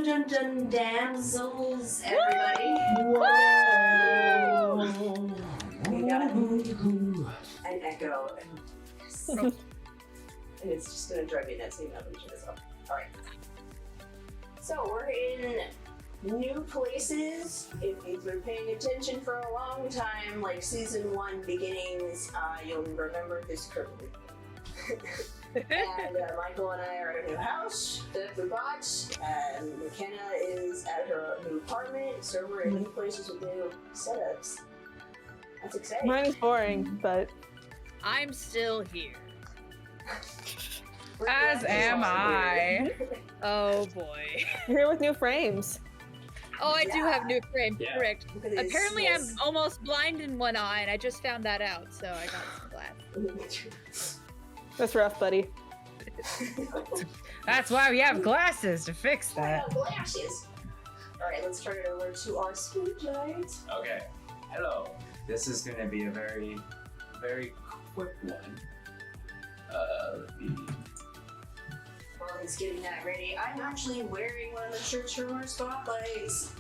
dun dun dun damsels, everybody. Whoa! We got an echo, and it's just gonna drive me nuts even though we turn this up. Alright. So we're in new places. If you've been paying attention for a long time, like season 1 beginnings, you'll remember this currently. And Michael and I are at a new house that we bought, and Mckenna is at her new apartment, so we're in new places with new setups. That's exciting. Mine is boring, but I'm still here. As am I. Oh boy. you're here with new frames. Oh, I do have new frame, Yeah. correct. Look at this, Apparently yes. I'm almost blind in one eye, and I just found that out, so I got some glasses. That's rough, buddy. That's why we have glasses to fix that. Glasses. Alright, let's turn it over to our spotlight. Okay. Hello. This is going to be a very, very quick one. While he's getting that ready, I'm actually wearing one of the shirts from our spotlights.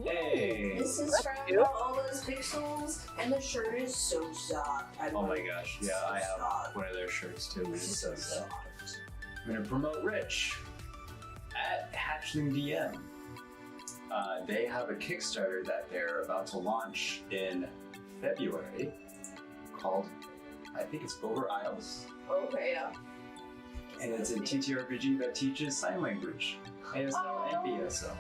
Hey. This is from all those pixels, and the shirt is so soft. Oh my gosh. Yeah, I have one of their shirts too. It's so soft. I'm going to promote Rich at Hatchling DM. They have a Kickstarter that they're about to launch in February called, I think it's Over Isles. Okay, yeah. And it's a TTRPG that teaches sign language, ASL and BSL.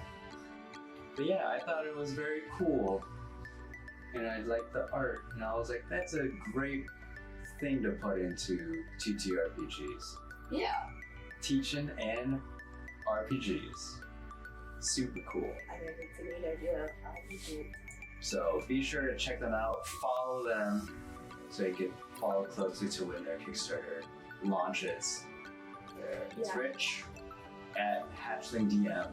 But yeah, I thought it was very cool, and I liked the art, and I was like, that's a great thing to put into TTRPGs. Yeah. Teaching and RPGs. Super cool. I think it's a neat idea. So be sure to check them out, follow them, so you can follow closely to when their Kickstarter launches. It's Yeah. Rich at Hatchling DM.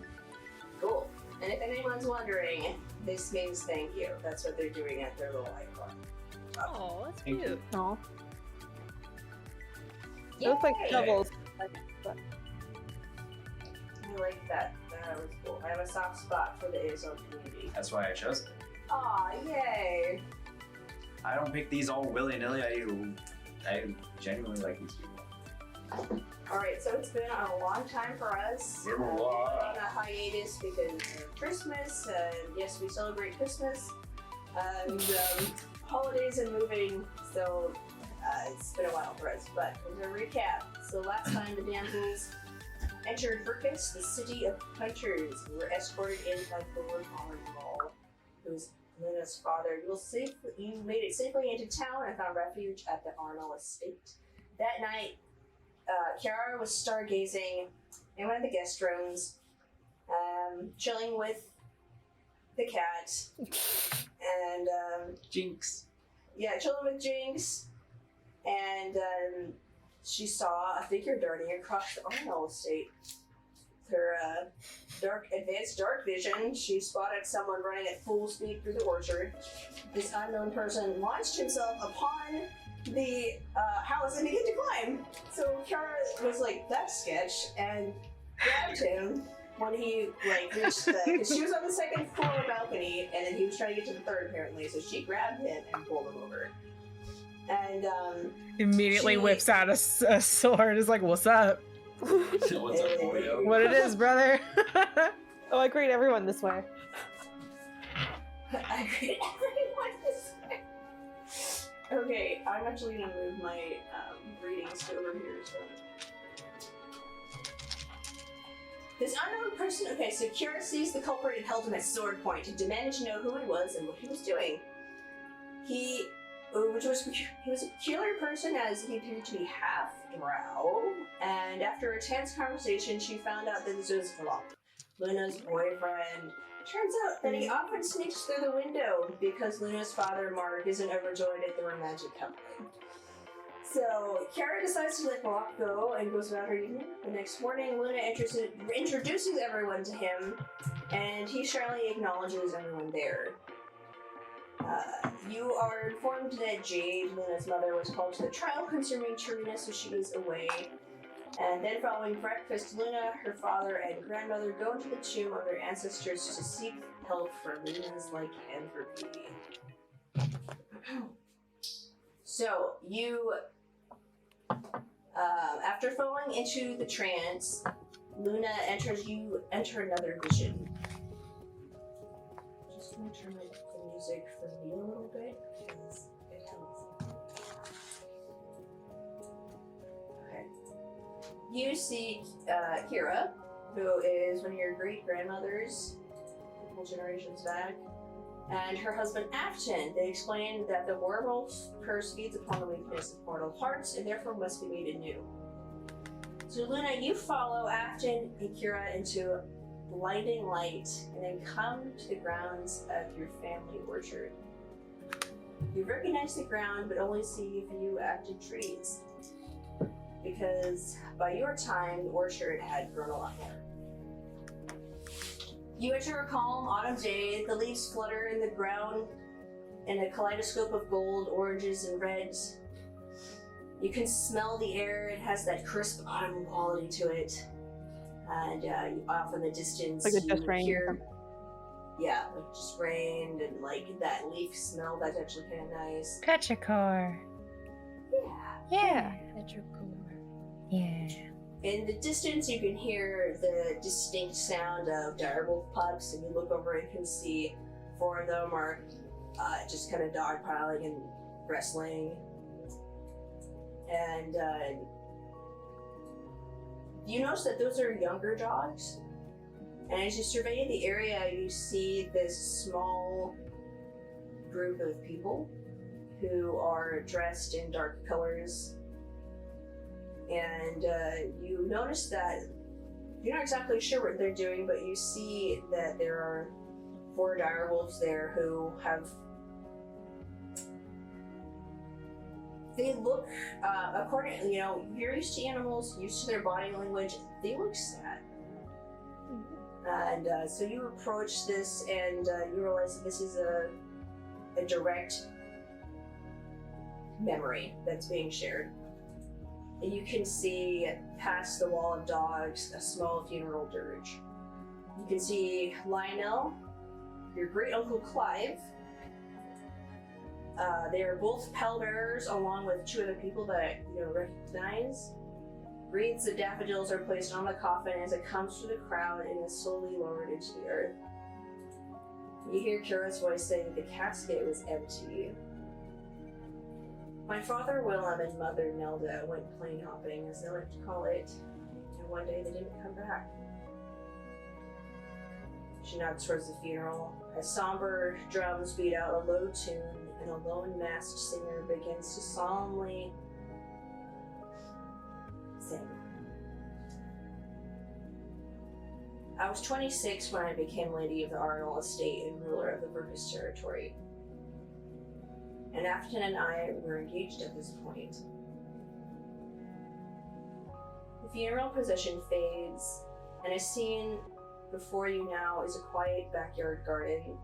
Cool. And if anyone's wondering, this means thank you. That's what they're doing at their little icon. Oh, that's Thank you. cute. Aw. It Yay! looks like doubles. I like that. That was cool. I have a soft spot for the ASL community. That's why I chose it. Aw, yay! I don't pick these all willy-nilly. I genuinely like these people. Alright, so it's been a long time for us. Been a We've been while. on a hiatus because of Christmas. Yes, we celebrate Christmas. And holidays and moving, so it's been a while for us. But as a recap, so last time the Damsels entered Viriks, the city of hunters, and were escorted in by Lord Wanderlust, who's Luna's father. You made it safely into town and found refuge at the Arnold estate. That night, Ciara was stargazing in one of the guest rooms, chilling with the cat, and Jinx. yeah, chilling with Jinx, and she saw a figure darting across the Arnold estate. With her advanced dark vision, she spotted someone running at full speed through the orchard. This unknown person launched himself upon the house and began to climb. So Ciara was like, that's sketch, and grabbed him when he reached because she was on the second floor balcony, and then he was trying to get to the third apparently, so she grabbed him and pulled him over. And Immediately she- whips out a sword. Is like, what's up? What's up, boyo? What it is, brother? Oh, I greet everyone this way. I greet everyone this way. Okay, I'm actually gonna move my readings to over here. So. This unknown person. Okay, so Ciara sees the culprit and held him at sword point and demanded to know who he was and what he was doing. He was a peculiar person as he appeared to be half drow. And after a tense conversation, she found out that this was Glock, Luna's boyfriend. Turns out that he often sneaks through the window because Luna's father, Mark, isn't overjoyed at the romantic couple. So, Ciara decides to let Glock go and goes about her evening. The next morning, Luna introduces everyone to him, and he shyly acknowledges everyone there. You are informed that Jade, Luna's mother, was called to the trial concerning Ciara, so she is away. And then following breakfast, Luna, her father, and grandmother go into the tomb of their ancestors to seek help for Luna's lycanthropy. So, you, after falling into the trance, Luna you enter another vision. Just gonna turn the music for me a little bit, because it helps. Okay. You see Ciara, who is one of your great-grandmothers, a couple generations back, and her husband Afton. They explained that the werewolf curse feeds upon the weakness of mortal hearts, and therefore must be made anew. So Luna, you follow Afton and Ciara into blinding light, and then come to the grounds of your family orchard. You recognize the ground, but only see a few active trees, because by your time, the orchard had grown a lot more. You enter a calm autumn day. The leaves flutter in the ground in a kaleidoscope of gold, oranges, and reds. You can smell the air. It has that crisp autumn quality to it. And off in the distance, Like it just you rained. hear... Yeah, like it just rained, and like that leaf smell, that's actually kind of nice. Petrichor. Yeah. Yeah. Yeah. In the distance, you can hear the distinct sound of direwolf pups, and you look over and can see 4 of them are just kind of dogpiling and wrestling. And you notice that those are younger dogs. And as you survey the area, you see this small group of people who are dressed in dark colors. And you notice that you're not exactly sure what they're doing, but you see that there are 4 direwolves there who have... They look, according, you're used to animals, used to their body language, they look sad. And so you approach this, and you realize that this is a direct memory that's being shared. And you can see past the wall of dogs a small funeral dirge. You can see Lionel, your great uncle Clive. They are both pallbearers, along with 2 other people that you recognize. Wreaths of daffodils are placed on the coffin as it comes through the crowd and is slowly lowered into the earth. You hear Ciara's voice saying the casket was empty. My father Willem and mother Nelda went plane hopping, as they like to call it, and one day they didn't come back. She nods towards the funeral as somber drums beat out a low tune and a lone masked singer begins to solemnly sing. I was 26 when I became Lady of the Arnold Estate and ruler of the Viriks territory. And Afton and I were engaged at this point. The funeral procession fades, and a scene before you now is a quiet backyard garden.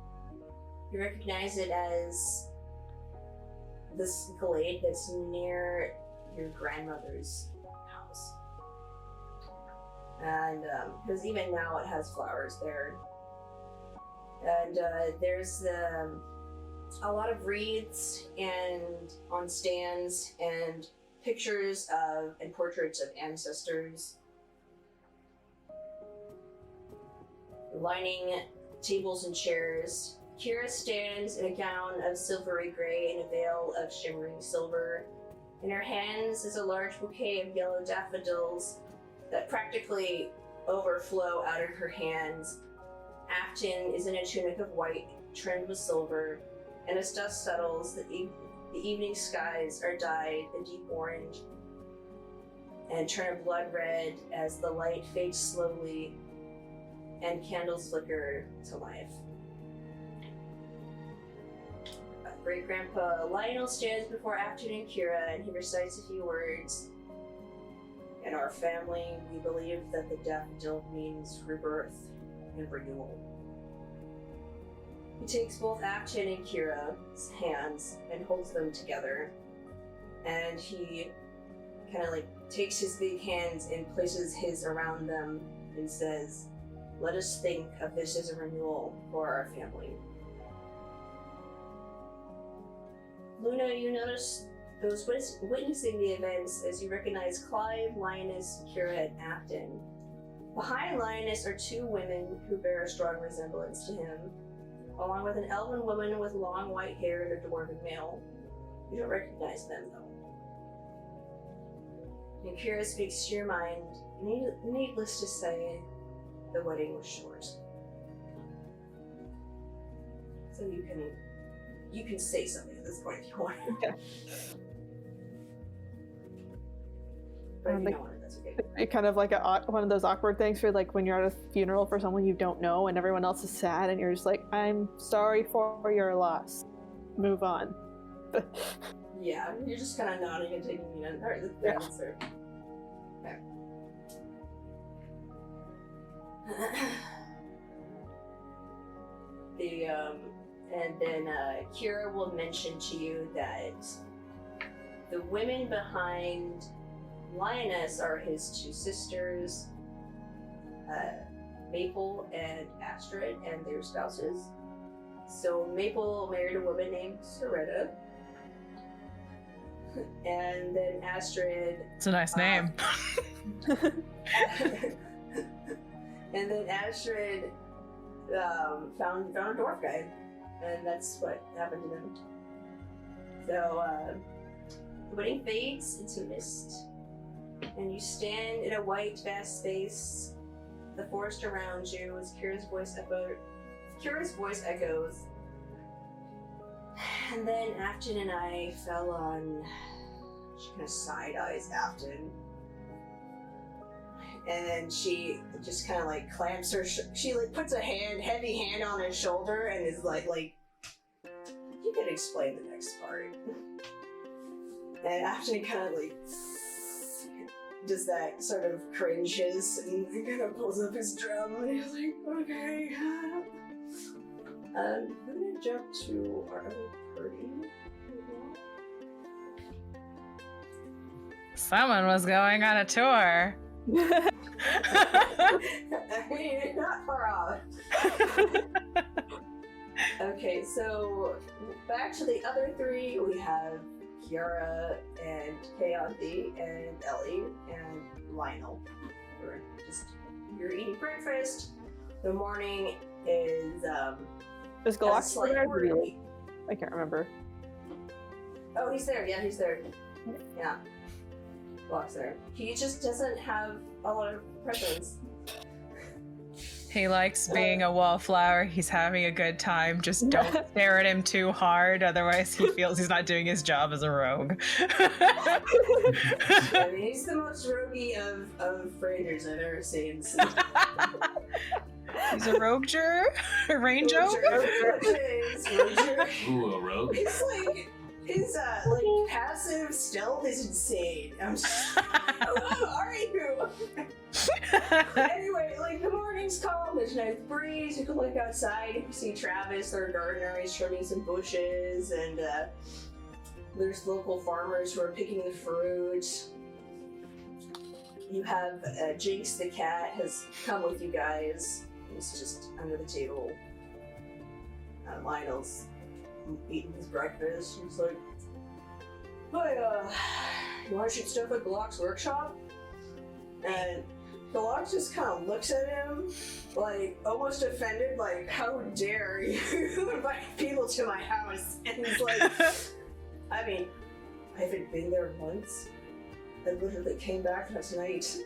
You recognize it as this glade that's near your grandmother's house. And because even now it has flowers there. And there's a lot of wreaths and on stands and pictures of and portraits of ancestors lining tables and chairs. Ciara stands in a gown of silvery gray and a veil of shimmering silver. In her hands is a large bouquet of yellow daffodils that practically overflow out of her hands. Afton is in a tunic of white trimmed with silver, and as dusk settles, the evening skies are dyed a deep orange and turn a blood red as the light fades slowly and candles flicker to life. Great-grandpa Lionel stands before Afton and Ciara, and he recites a few words. In our family, we believe that the daffodil means rebirth and renewal. He takes both Afton and Ciara's hands and holds them together, and he kind of like takes his big hands and places his around them and says, "Let us think of this as a renewal for our family." Luna, you notice those witnessing the events as you recognize Clive, Lioness, Ciara, and Afton. Behind Lioness are two women who bear a strong resemblance to him, along with an elven woman with long white hair and a dwarven male. You don't recognize them, though. And Ciara speaks to your mind. Needless to say, the wedding was short. So you can say something at this point if you want. Okay. But if you don't want it, that's okay. It's kind of like one of those awkward things for like when you're at a funeral for someone you don't know and everyone else is sad and you're just like, I'm sorry for your loss. Move on. Yeah, you're just kind of nodding and taking the answer. Okay. And then Ciara will mention to you that the women behind Lioness are his two sisters, Maple and Astrid, and their spouses. So Maple married a woman named Soretta. And then Astrid... It's a nice name. And then Astrid found a dwarf guy. And that's what happened to them. So, the wedding fades into mist. And you stand in a white, vast space. The forest around you as Ciara's voice echoes. And then Afton and I fell on... She kind of side-eyes Afton. And then she just kind of like clamps her... She like puts a heavy hand on his shoulder and is like, you can explain the next part. And Afton kind of like... does that sort of cringes and kind of pulls up his drum and he's like, okay. I'm gonna jump to our other party. Someone was going on a tour. I mean, not far off. Okay, so back to the other three, we have Ciara and Kayanthi and Ellie and Lionel. You're eating breakfast. The morning is Is Glock slight there? worry. I can't remember. Oh, he's there. Yeah, he's there. Yeah. Glock's there. He just doesn't have a lot of presence. He likes being a wallflower. He's having a good time. Just don't stare at him too hard, otherwise he feels he's not doing his job as a rogue. I mean, he's the most roguey of rangers I've ever seen. So. He's a rogue juror? A ranger? Ooh, a rogue? It's like his passive stealth is insane. I'm just who are you? Anyway, like the morning's calm, there's a nice breeze, you can look outside, you can see Travis, their gardener, he's trimming some bushes, and there's local farmers who are picking the fruit. You have Jinx the cat has come with you guys. He's just under the table. Lionel's eating his breakfast. He's like, "Hey, you want to shoot stuff at Glock's workshop?" And Glock just kind of looks at him, like almost offended, like, "How dare you invite people to my house?" And he's like, "I mean, I haven't been there once. I literally came back last night."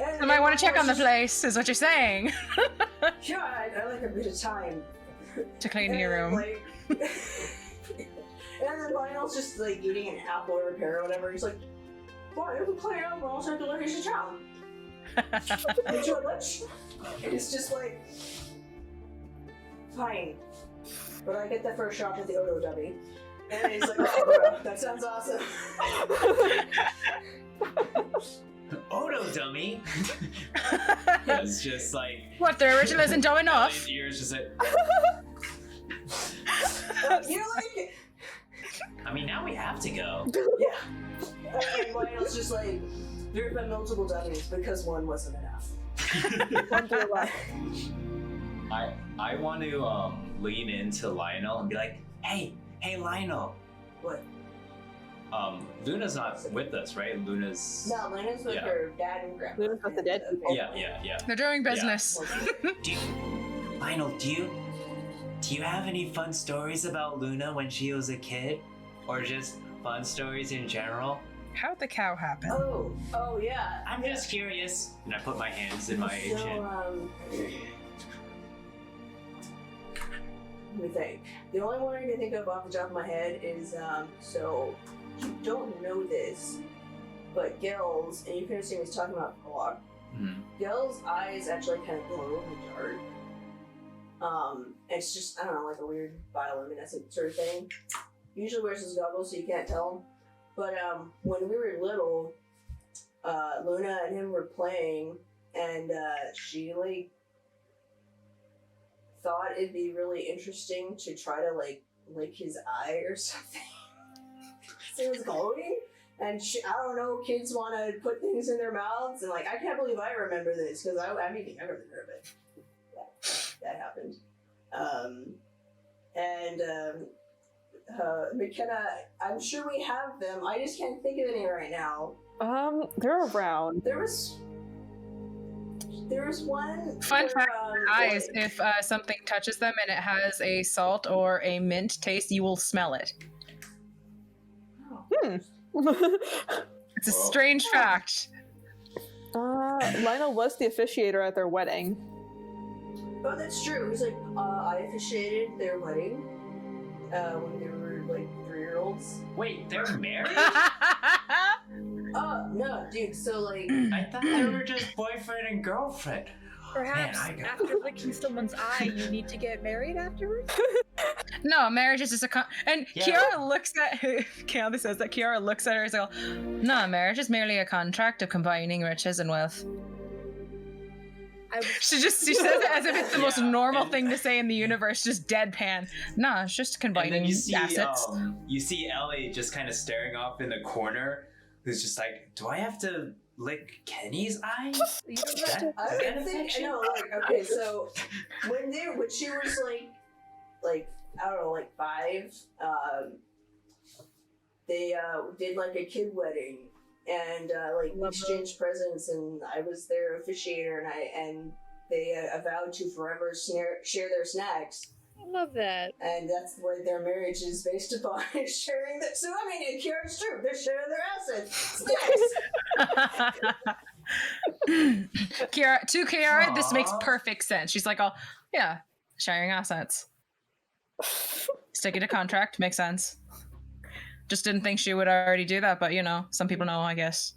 I might want to check on the place, is what you're saying. Yeah, I like a bit of time to clean your room. Like, and then Lionel's just like eating an apple or a pear or whatever. He's like, "Why, you can clean up, I'll take a look at your town." Enjoy lunch. And it's just like, fine. But I get the first shot at the Odo dummy. And he's like, "Oh, bro, that sounds awesome." Odo dummy. It's just like what, the original isn't dumb enough? Ellie's ears just like You're like, I mean, now we have to go. Yeah. And Lionel's just like, there have been multiple dummies because one wasn't enough. One to the left. I want to lean into Lionel and be like, hey, Lionel. What? Luna's not with us, right? Luna's. No, Luna's with her dad and grandpa. Luna's with the dead people. Yeah. They're doing business. Lionel, do you have any fun stories about Luna when she was a kid? Or just fun stories in general? How'd the cow happen? Oh yeah. I'm just curious. And I put my hands in my chin. Let me think. The only one I can think of off the top of my head is, so, you don't know this, but Gil's, and you can assume he's talking about Glock, Gil's eyes actually kind of glow in the dark. It's just, I don't know, like a weird bioluminescent sort of thing. Usually wears his goggles so you can't tell him. But, when we were little, Luna and him were playing, and, she, like, thought it'd be really interesting to try to like lick his eye or something. It was glowing, and I don't know, kids want to put things in their mouths, and like I can't believe I remember this because I'm even younger than her, but that happened. Mckenna, I'm sure we have them. I just can't think of any right now. They're around. There was one. Fun fact: eyes. If something touches them and it has a salt or a mint taste, you will smell it. It's a strange fact. Lionel was the officiator at their wedding. Oh, that's true. He's like, I officiated their wedding when they were like 3-year-olds. Wait, they're married? No, dude. So like, I thought they were just boyfriend and girlfriend. Perhaps Man, after licking someone's eye, you need to get married afterwards? No, marriage is just a and Ciara looks at Ciara says that Ciara looks at her and goes, no, marriage is merely a contract of combining riches and wealth. She says it as if it's the most normal thing to say in the universe, just deadpan. No, it's just combining and then you see, assets. You see Ellie just kind of staring off in the corner, who's just like, do I have to lick Kenny's eye? You don't have to. I think I know. Like, okay, so when she was like I don't know, like 5, they did like a kid wedding, and like we exchanged presents, and I was their officiator, and they vowed to forever share their snacks. I love that. And that's what their marriage is based upon, sharing that. So I mean, Ciara's true. They're sharing their assets. Snacks. To Ciara, this makes perfect sense. She's like, oh yeah, sharing assets. Sticking to contract makes sense. Just didn't think she would already do that, but you know, some people know, I guess.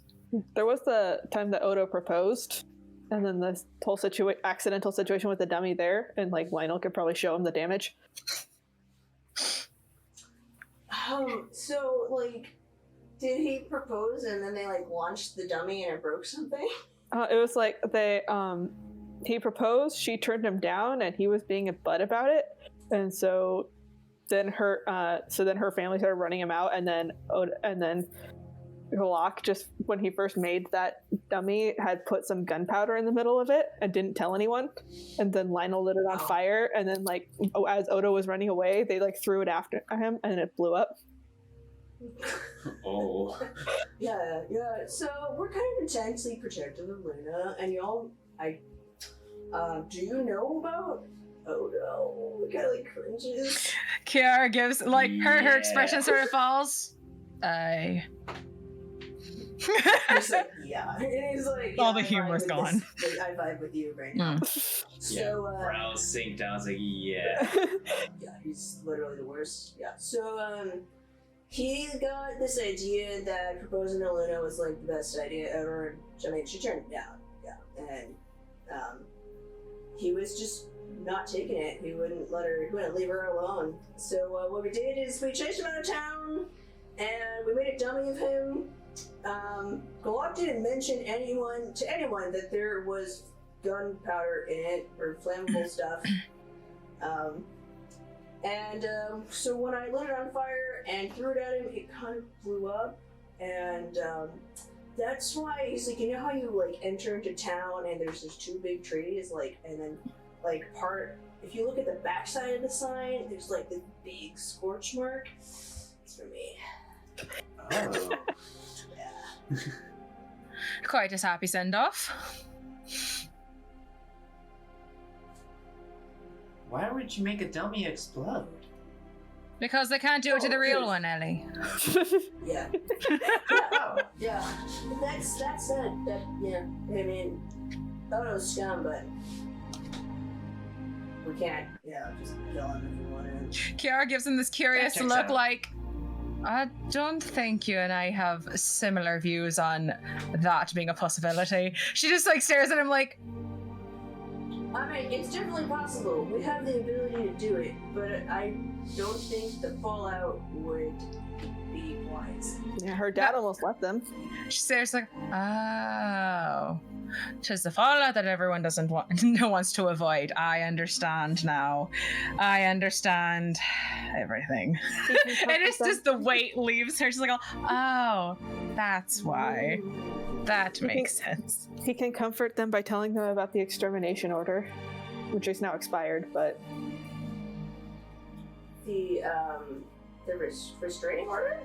There was the time that Odo proposed, and then this whole accidental situation with the dummy there, and like Lionel could probably show him the damage. So like, did he propose and then they like launched the dummy and it broke something? It was like he proposed, she turned him down, and he was being a butt about it, and so then her family started running him out, and then Glock, just when he first made that dummy, had put some gunpowder in the middle of it and didn't tell anyone, and then Lionel lit it on fire, and then like as Odo was running away, they like threw it after him and it blew up. Oh. Yeah. So we're kind of intensely protective of Luna, and y'all, do you know about Odo? It kind of like cringes. Ciara gives like her expression sort of falls. He's like, yeah. And he's like, all the humor's gone. I vibe with you right now. So, brows sink down. It's like, yeah. Yeah, he's literally the worst. Yeah. So, he got this idea that proposing to Luna was like the best idea ever. I mean, she turned it down. Yeah. And, he was just not taking it. He wouldn't leave her alone. So, what we did is we chased him out of town, and we made a dummy of him. Glock didn't mention to anyone that there was gunpowder in it or flammable stuff. And so when I lit it on fire and threw it at him, it kind of blew up. And that's why he's like, you know how you like enter into town and there's these two big trees, like, and then like if you look at the backside of the sign, there's like the big scorch mark. It's for me. Oh. Yeah. Quite a happy send-off. Why would you make a dummy explode? Because they can't do it to the real one, Ellie. Yeah. Oh. Yeah. That's that, yeah. I mean, Odo's scum, but we can't, just kill him if we want to. Ciara gives him this curious That checks look out. like, I don't think you and I have similar views on that being a possibility. She just like stares at him like, I mean, it's definitely possible. We have the ability to do it, but I don't think the fallout would be wise. Yeah, her dad almost left them. she stares like, oh. 'Tis the fallout that everyone doesn't want, wants to avoid. I understand now. I understand everything. And it's just the weight leaves her. She's like, oh, that's why. That makes sense. He can comfort them by telling them about the extermination order, which is now expired, but The restraining order?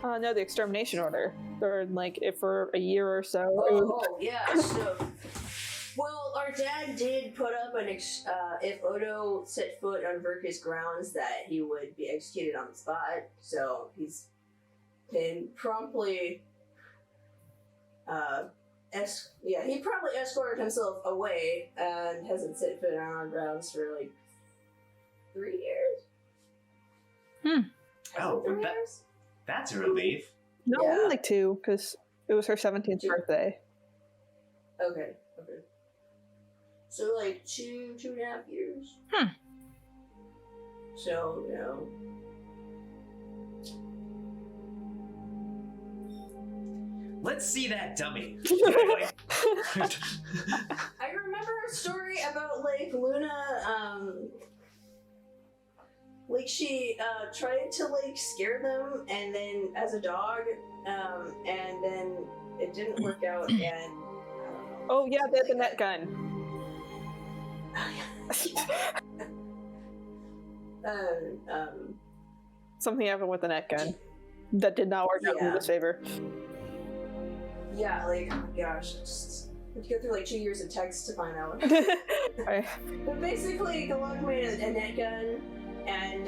no, the extermination order. Or like, if for a year or so. it would- Oh, yeah. So, well, our dad did put up if Odo set foot on Viriks grounds, that he would be executed on the spot. So he's been promptly, he probably escorted himself away and hasn't set foot on our grounds for like 3 years. Oh, 3 that- years? That's a relief. No, Yeah. only like 2, because it was her 17th birthday. Okay. So like 2.5 years. So, Let's see that dummy. I remember a story about like Luna, like she tried to like scare them, and then as a dog, and then it didn't work out, and I don't know. Oh yeah, they had the net gun. Something happened with the net gun that did not work out in Yeah. his favor. Yeah, like, oh my gosh, we had to go through like 2 years of text to find out. I- But basically, Glock made a net gun, and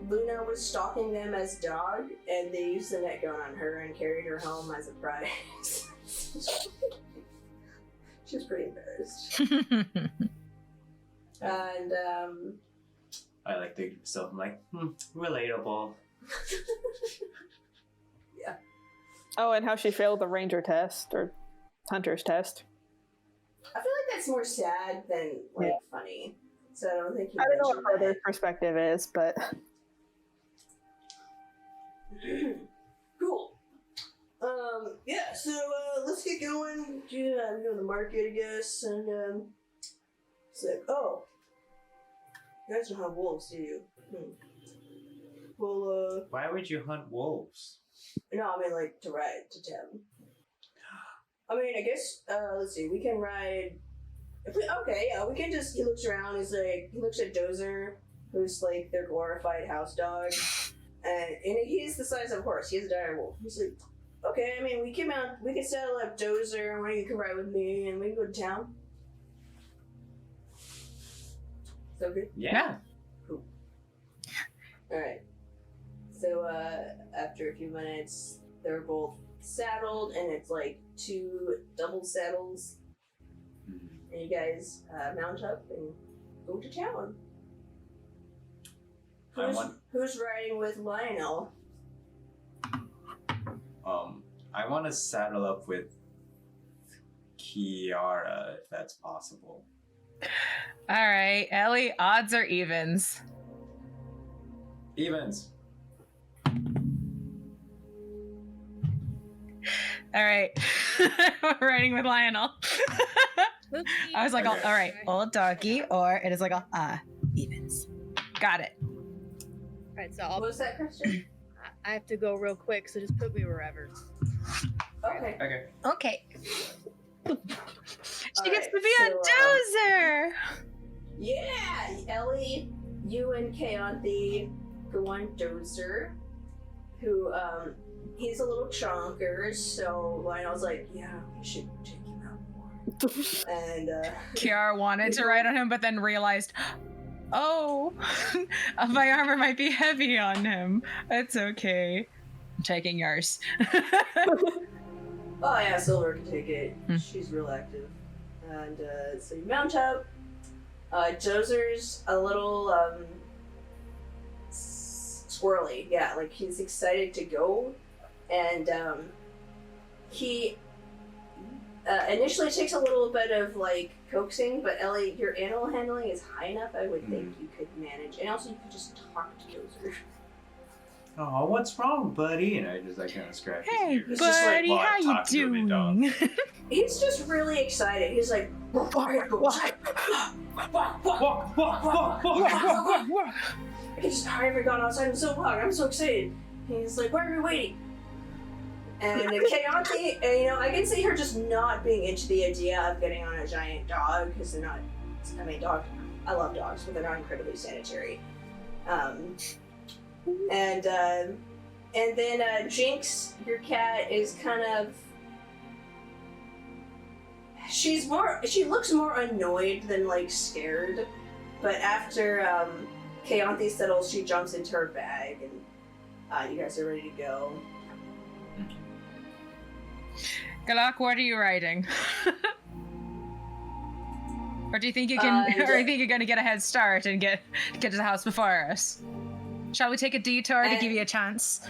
Luna was stalking them as dog, and they used the net gun on her and carried her home as a prize. She was pretty embarrassed. And, I like thinking to myself, I'm like, relatable. Oh, and how she failed the ranger test, or hunter's test. I feel like that's more sad than, like, Yeah. funny. So I don't think he I don't know what mentioned her perspective is, but that. Cool. Yeah, so, let's get going. Go to the market, I guess, and, it's like, oh, you guys don't have wolves, do you? Well, Why would you hunt wolves? no, I mean, like, to ride to town. I mean, I guess, let's see, we can ride... we can just... He looks around, he looks at Dozer, who's, like, their glorified house dog, and he's the size of a horse. He has a dire wolf. He's like, okay, I mean, we can settle up Dozer, and one of you can ride with me, and we can go to town. So good? Yeah. Alright. So, after a few minutes, they're both saddled, and it's like 2 double saddles, and you guys mount up and go to town. Who's riding with Lionel? I want to saddle up with Ciara, if that's possible. All right, Ellie, odds or evens? Evens. All right. We're riding with Lionel. I was like, Okay. all right, old doggy, or it is like, evens. Got it. Alright, so What was that question? I have to go real quick, so just put me wherever. Okay. Okay. Okay. She gets Alright, to be a so, dozer. Yeah, Ellie, you and Keonthi go on Dozer, who, he's a little chonker, so Lionel's like, yeah, we should take him out more. And, Ciara wanted to ride on him, but then realized, oh, my armor might be heavy on him. It's okay. I'm taking yours. oh yeah, Silver can take it. Hmm. She's real active. And, so you mount up. Dozer's a little, squirrely. Yeah, like, he's excited to go. And, he initially takes a little bit of like coaxing, but Ellie, your animal handling is high enough. I would think you could manage, and also you could just talk to Dozer. Oh, what's wrong, buddy? And I just like kind of scratch Hey, his ears. buddy, "Well, how you talk to me, dog." doing? He's just really excited. He's like, Walk, walk, walk, walk, walk, walk. I haven't gone outside in so long. I'm so excited. And he's like, why are we waiting? And Keonthi, and you know, I can see her just not being into the idea of getting on a giant dog because they're not. I mean, I love dogs, but they're not incredibly sanitary. And then Jinx, your cat, is kind of. She looks more annoyed than like scared, but after Keonthi settles, she jumps into her bag, and you guys are ready to go. Glock, what are you riding? Or do you think you can? Or do you think you're gonna get a head start and get to the house before us? Shall we take a detour to give you a chance?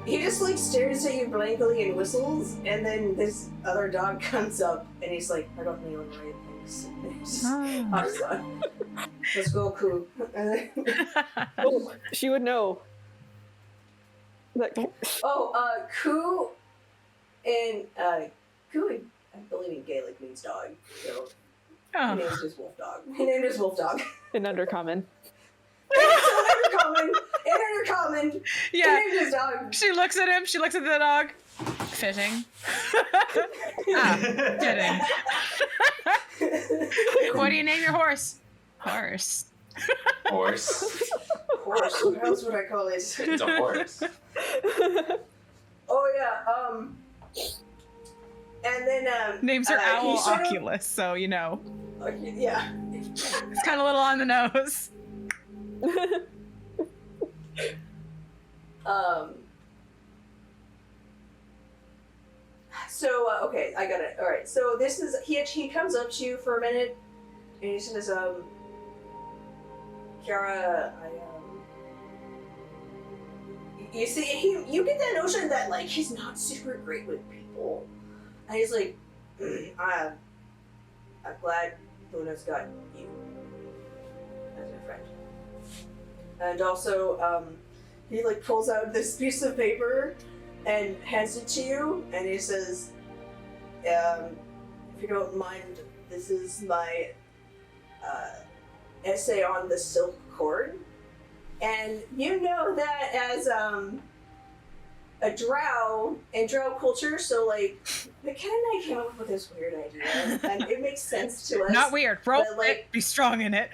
He just like stares at you blankly and whistles, and then this other dog comes up and he's like, "I don't know the right things." And he's just, let's go, Koo. Oh, she would know. Koo and Koo, I believe in Gaelic means dog, so Oh. his name is just Wolf Dog. His name is Wolf Dog. In Undercommon. In Undercommon. Yeah. His name is Dog. She looks at him. She looks at the dog. Fitting. Fitting. What do you name your horse? Horse. Horse. Horse. What else would I call it? It's a horse. Oh yeah. And then Names her he Owl sort of- Oculus, so you know. Okay, yeah. It's kind of a little on the nose. So okay, I got it. All right. So this is he comes up to you for a minute, and he says, Ciara, you see, you get that notion that like he's not super great with people, and he's like, I'm glad Luna's got you as a friend. And also, he like pulls out this piece of paper and hands it to you, and he says, if you don't mind, this is my essay on the silk cord. And you know that as a drow in drow culture, so like Mckenna and I came up with this weird idea, and it makes sense to us. Not weird. Roll but, like, it. Be strong in it.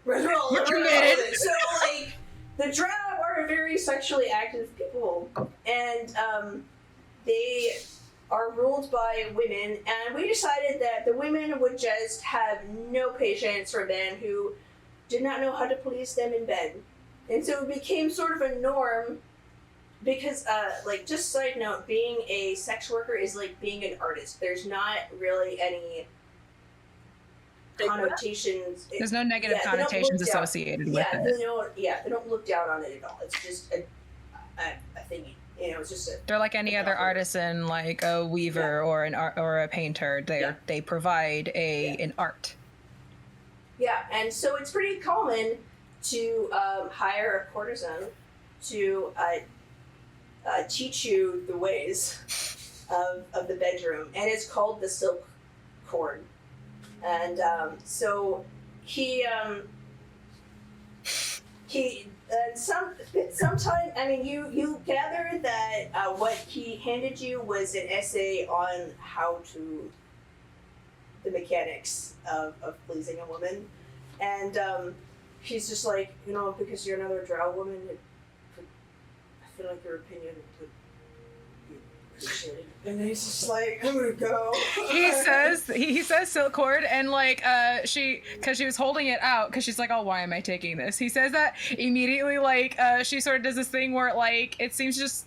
We're committed. So like the drow are very sexually active people, and they are ruled by women, and we decided that the women would just have no patience for men who did not know how to please them in bed. And so it became sort of a norm because, like, just side note, being a sex worker is like being an artist. There's not really any connotations. There's no negative connotations associated with it. They don't look down on it at all. It's just a thing. You know, it's just a... They're like any other artisan, like a weaver or an or a painter. They provide an art. Yeah, and so it's pretty common to hire a courtesan to teach you the ways of the bedroom, and it's called the silk cord. And so he sometime, I mean, you gather that what he handed you was an essay on how to, the mechanics of pleasing a woman, and he's just like, because you're another drow woman, I feel like your opinion would be appreciated. And he's just like, I'm gonna go. He says Silkcord, and like because she was holding it out because she's like, oh, why am I taking this? He says that immediately, like she sort of does this thing where like it seems to just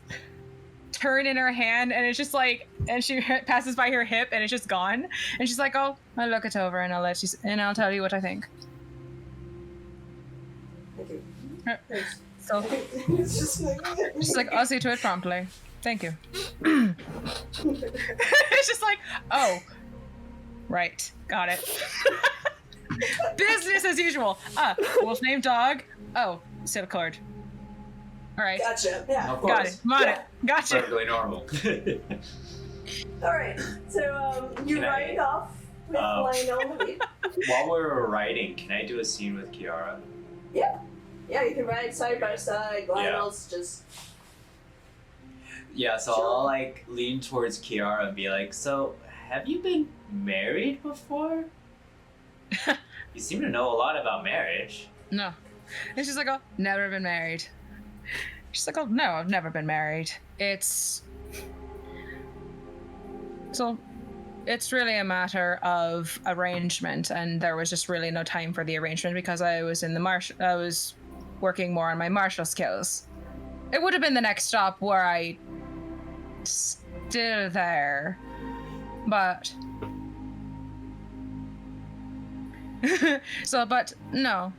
turn in her hand, and it's just like, and she passes by her hip, and it's just gone, and she's like, oh, I'll look it over, and I'll tell you what I think. Thank you. Thanks. So It's just like, she's like, I'll see to it promptly. Thank you. It's just like, oh, right, got it. Business as usual. Wolf named dog. Oh, Silkcord. All right. Gotcha. Yeah. Of course. Got it. I'm on it. Gotcha. Perfectly normal. All right. So you Can I- ride off with Lionel on the lead. While we're riding, can I do a scene with Ciara? Yeah, you can ride side by side. Lionel's just. Yeah, so Sure. I'll like lean towards Ciara and be like, so have you been married before? You seem to know a lot about marriage. No. And she's like, oh, never been married. She's like, oh, no, I've never been married. It's really a matter of arrangement, and there was just really no time for the arrangement because I was working more on my martial skills. It would have been the next stop were I still there, but but no.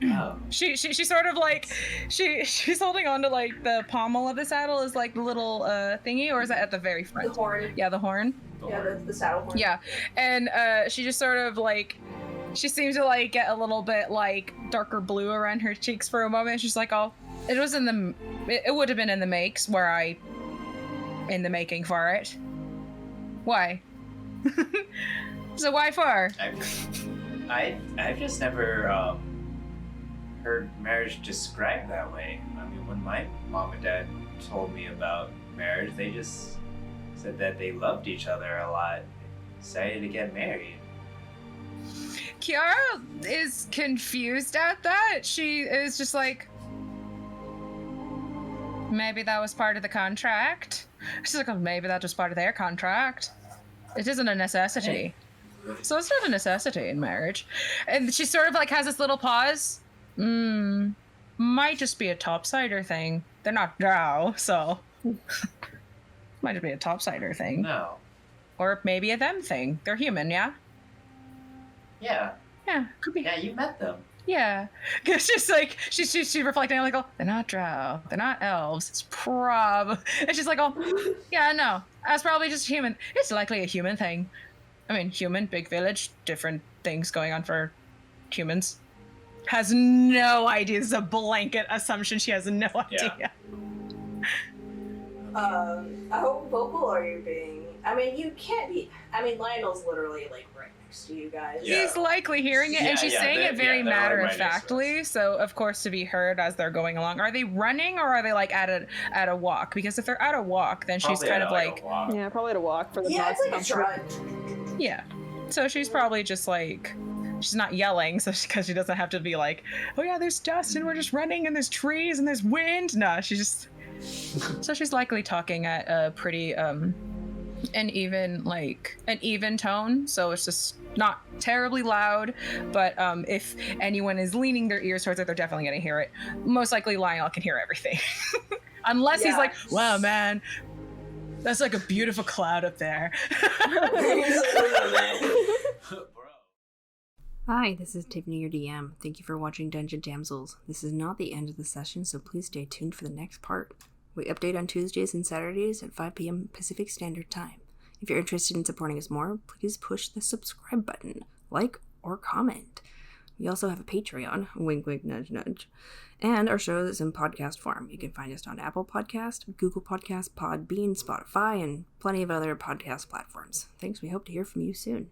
Oh. She sort of like she's holding on to like the pommel of the saddle is like the little thingy, or is that at the very front? The horn. Yeah, the horn. Yeah, the saddle horn. Yeah, and she just sort of like she seems to like get a little bit like darker blue around her cheeks for a moment. She's like, oh, it would have been in the makes where I in the making for it. Why? So why for? I've just never heard marriage described that way. I mean, when my mom and dad told me about marriage, they just said that they loved each other a lot, decided to get married. Ciara is confused at that. She is just like, maybe that was part of the contract. She's like, oh, maybe that was part of their contract. It isn't a necessity. So it's not a necessity in marriage. And she sort of like has this little pause. Might just be a topsider thing. They're not drow, so might just be a topsider thing. No. Or maybe a them thing. They're human, yeah? Yeah. Yeah, could be. Yeah, you met them. Yeah. Cause she's like she's reflecting like, oh, they're not drow, they're not elves. It's and she's like, oh yeah, no. That's probably just human. It's likely a human thing. I mean, human, big village, different things going on for humans. Has no idea. This is a blanket assumption. She has no idea. How vocal are you being? I mean, you can't be. I mean, Lionel's literally like right next to you guys. Yeah. He's likely hearing it, and she's saying it very they're matter right of next to factly. So, of course, to be heard as they're going along. Are they running, or are they like at a walk? Because if they're at a walk, then she's Probably kind at, of like, like a walk. Yeah, probably to walk for the Yeah, it's like a comfort. trot. yeah. So she's probably just like. She's not yelling, so because she doesn't have to be like, oh yeah, there's dust and we're just running and there's trees and there's wind. No, she's just. So she's likely talking at a pretty an even tone. So it's just not terribly loud, but if anyone is leaning their ears towards it, they're definitely gonna hear it. Most likely, Lionel can hear everything, unless he's like, wow, man. That's like a beautiful cloud up there. Hi, this is Tiffany, your DM. Thank you for watching Dungeon Damsels. This is not the end of the session, so please stay tuned for the next part. We update on Tuesdays and Saturdays at 5 p.m. Pacific Standard Time. If you're interested in supporting us more, please push the subscribe button, like, or comment. We also have a Patreon, wink wink nudge nudge, and our show is in podcast form. You can find us on Apple Podcast, Google Podcast, Podbean, Spotify, and plenty of other podcast platforms. Thanks, we hope to hear from you soon.